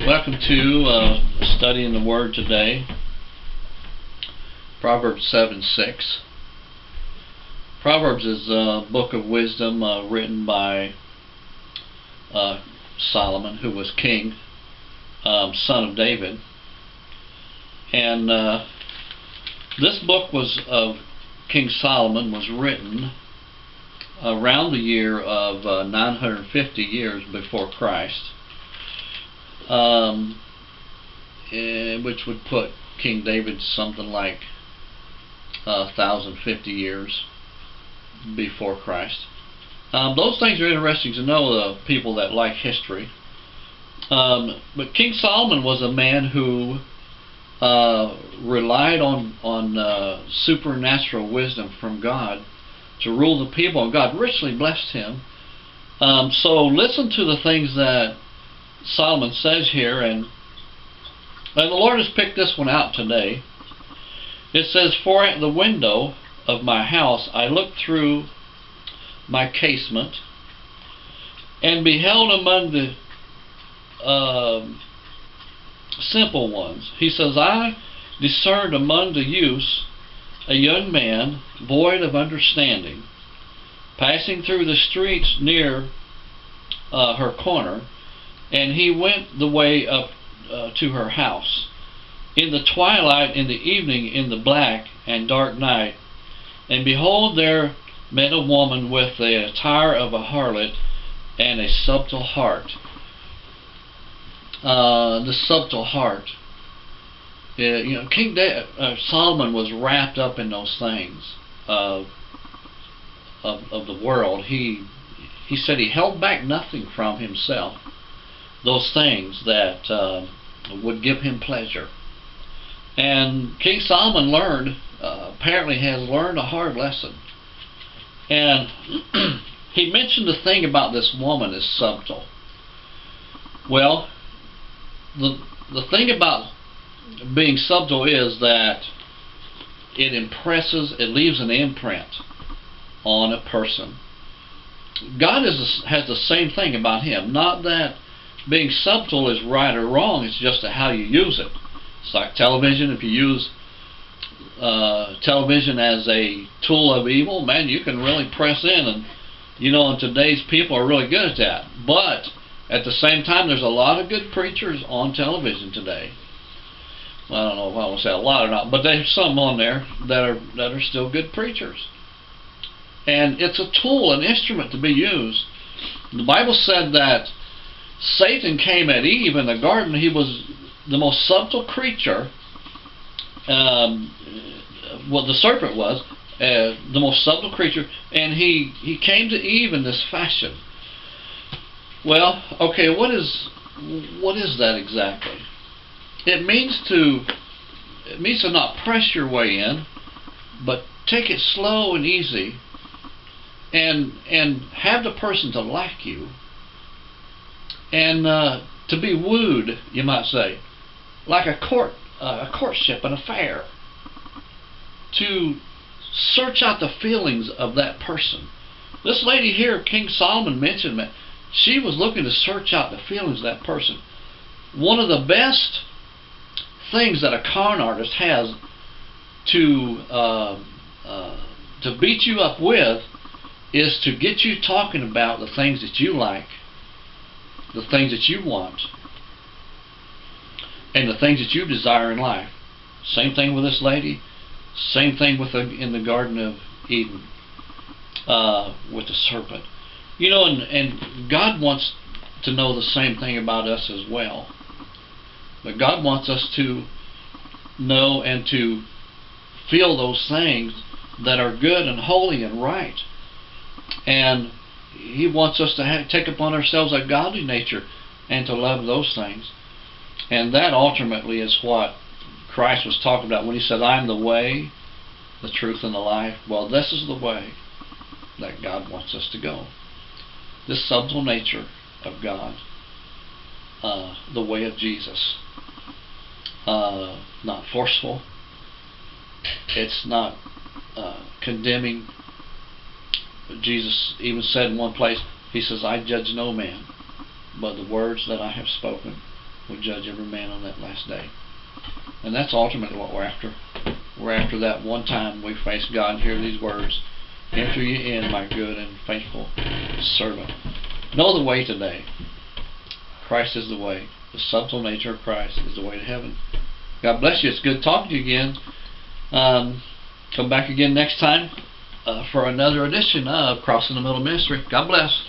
Welcome to studying the Word today. Proverbs 7:6. Proverbs is a book of wisdom written by Solomon, who was king, son of David. And this book of King Solomon was written around the year of 950 years before Christ. Which would put King David something like 1,050 years before Christ. Those things are interesting to know, people that like history. But King Solomon was a man who relied on supernatural wisdom from God to rule the people, and God richly blessed him. So listen to the things that Solomon says here, and the Lord has picked this one out today. It says, "For at the window of my house I looked through my casement, and beheld among the simple ones." He says, "I discerned among the youths a young man void of understanding, passing through the streets near her corner, and he went the way up to her house. In the twilight, in the evening, in the black and dark night, and behold, there met a woman with the attire of a harlot and a subtle heart." The subtle heart. King Solomon was wrapped up in those things of the world. He said he held back nothing from himself. Those things that would give him pleasure. And King Solomon apparently has learned a hard lesson. And he mentioned the thing about this woman is subtle. Well, the thing about being subtle is that it leaves an imprint on a person. God has the same thing about him. Not that being subtle is right or wrong, it's just how you use it. It's like television. If you use television as a tool of evil, man, you can really press in, and today's people are really good at that. But at the same time, there's a lot of good preachers on television today. Well, I don't know if I want to say a lot or not, but there's some on there that are still good preachers. And it's a tool, an instrument to be used. The Bible said that Satan came at Eve in the garden. He was the most subtle creature. The serpent was the most subtle creature, and he came to Eve in this fashion. Well, okay, what is that exactly? It means to not press your way in, but take it slow and easy, and have the person to like you, and to be wooed, you might say, like a courtship, an affair, to search out the feelings of that person. This lady here, King Solomon mentioned, she was looking to search out the feelings of that person. One of the best things that a con artist has to beat you up with is to get you talking about the things that you like, the things that you want, and the things that you desire in life. Same thing with this lady. Same thing in the Garden of Eden with the serpent. And God wants to know the same thing about us as well. But God wants us to know and to feel those things that are good and holy and right. And He wants us to take upon ourselves a godly nature and to love those things. And that ultimately is what Christ was talking about when He said, "I am the way, the truth, and the life." Well, this is the way that God wants us to go. This subtle nature of God, the way of Jesus. Not forceful. It's not condemning. Jesus even said in one place, He says, "I judge no man, but the words that I have spoken, will judge every man on that last day. And that's ultimately what we're after. We're after that one time we face God and hear these words, "Enter ye in, my good and faithful servant." Know the way today. Christ is the way. The subtle nature of Christ is the way to heaven. God bless you. It's good talking to you again. Come back again next time for another edition of Crossing the Middle Ministry. God bless.